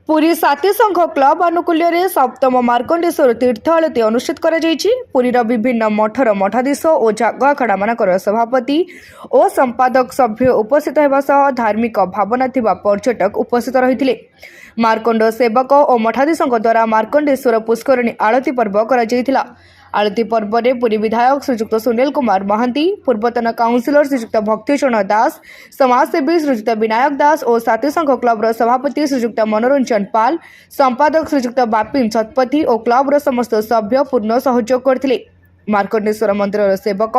पुरी साथी संघ क्लब आनुकूल्य सप्तम मार्कंडेश्वर तीर्थ आलती अनुष्ठित पुरीर विभिन्न मठर मठाधीश और जाग अखाड़ा मानकर सभापति और संपादक सभ्य उपस्थित होगा सह धार्मिक भावना थिबा पर्यटक उपस्थित रही मार्कंड सेवक और मठाधीशों द्वारा मार्कंडेश्वर पुष्करणी आलती पर्व कर आलती पर्व में पुरी विधायक श्रीजुक्त सुनील कुमार महांती, पूर्वतन काउंसिलर श्रीजुक्त भक्तिचरण दास, समाजसेवी श्रीजुक्त विनायक दास और साथी संघ क्लब्र सभापति श्रीजुक्त मनोरंजन पाल, संपादक श्रीजुक्त बापिन शतपथी और क्लब्र समस्त सभ्य पूर्ण सहयोग करथिले। मार्कंडेश्वर मंदिर सेवक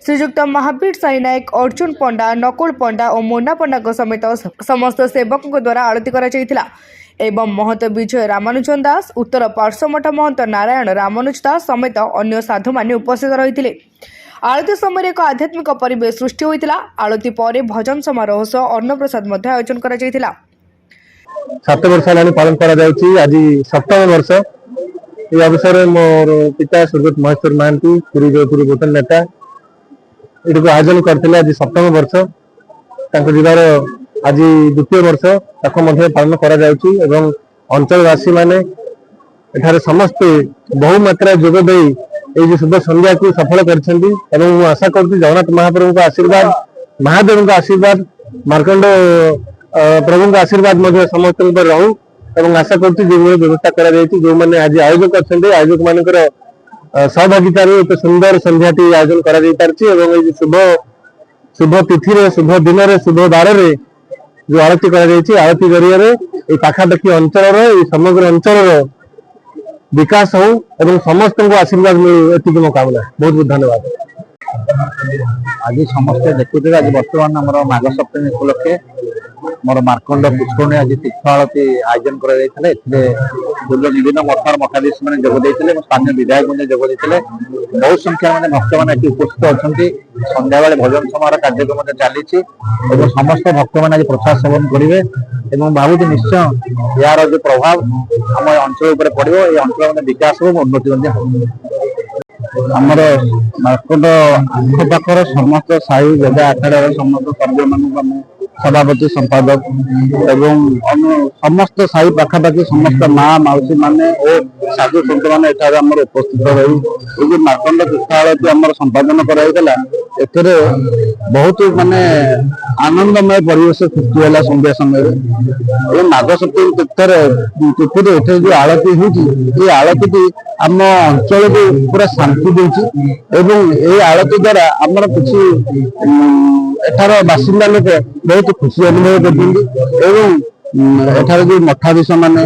श्रीजुक्त महावीर साई नायक, अर्जुन पंडा, नकुल पंडा और मोना पंडा समेत समस्त सेवकों द्वारा आलती कराଯାଇଥିଲା एवं महंत विजय रामानुजन दास, उत्तर पार्श्वमठ महंत नारायण रामानुज दास समेत अन्य साधु माने उपस्थित रही। आलती समय एक आध्यात्मिक परिवेश सृष्टि होता। आलती पर भजन समारोह सह अन्नप्रसाद आयोजन कर 7 वर्ष पालन आज 7म वर्ष ये अवसर में मोर पिता स्वर्गत महेश्वर महांती पुरी जयपुर गोतन नेता ये आयोजन करते आज 7म वर्ष जीवार आज 2य वर्ष पालन कर अंचलवासी माने एठारे समस्ते बहु मात्रा जोगदे ये शुभ संध्या को सफल कर आशा करुँच जगन्नाथ महाप्रभु का आशीर्वाद, महादेव का आशीर्वाद, मार्कंड प्रभु का आशीर्वाद समस्त रहू और आशा करुँच जो व्यवस्था जो मैंने आज आयोजक अच्छा आयोजक मान सहभागितार एक सुंदर संध्याटी आयोजन कर शुभ शुभ तिथि शुभ दिन शुभ बार जो आरती आरती जरिए पाखापाखि अंचल समग्र अंचल विकास हो और समस्त को आशीर्वाद मिले मो कामना। बहुत बहुत धन्यवाद। आज समस्ते देखुते आज बर्तमान आम माघ सप्तमी उपलक्षे मोर मार्कंड पुष्करणी आज तीर्थ आलती आयोजन कर विभिन्न मठर मठाधीश मैंने जोगदे स्थानीय विधायक मैंने जोगदे बहुत संख्या में भक्त मैंने उपस्थित अच्छा संध्या बेले भजन समारोह कार्यक्रम चली समस्त भक्त मैंने आज प्रसाद सेवन करेंगे भावुँ निश्चय यार जो प्रभाव आम अंचल पड़ो ये अंचल में विकास हो उन्नति आमर मार्कंड आखपाखर समस्त साई जगह आखड़ा समस्त सभ्य मान सभापति संपादक एवं समस्त साई पाखापाखि समस्त माँ मौसी माने और साधु सन्त मैंने उपस्थित रही मार्कंड तीर्थ आलती आमर संपादन कराइला बहुत माने आनंदमय परिवेश सृष्टि है संध्या समय माघ सप्तमी तिथि तिथि जो आलती हो आलती आम अंचल को पूरा शांति दूसरी आलती द्वारा आमर किसी एठार बासिंदा लोक बहुत खुशी अनुभव कर जो मठाधीश मैंने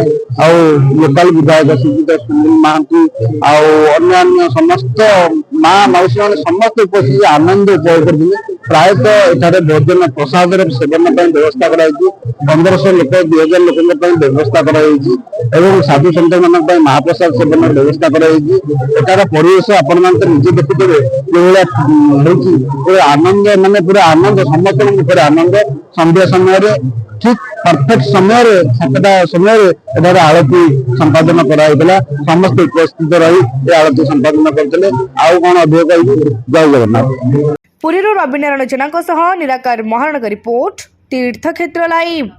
लोकाल विधायक श्रीजुक्त सुनील महांती अन्य समस्त माँ मौसी मैंने समस्त उपस्थित आनंद उपभोग करते प्रायतः एठारे भोजन प्रसाद सेवन व्यवस्था कर 1500 लोक 2000 लोक व्यवस्था कर साधु सन्त मान महाप्रसाद सेवन व्यवस्था कर परिवेश आपण निजे देखुथे जो आनंद माने पूरा आनंद समस्त मुखर आनंद संध्या समय ठीक परफेक्ट समय 7टा समय आलती संपादन कराइला समस्त उपस्थित रही आलती संपादन करते कौन अधिक जय जगन्नाथ। पुरी रवि नारायण जेना निराकार महाराणा रिपोर्ट तीर्थक्षेत्र लाइव।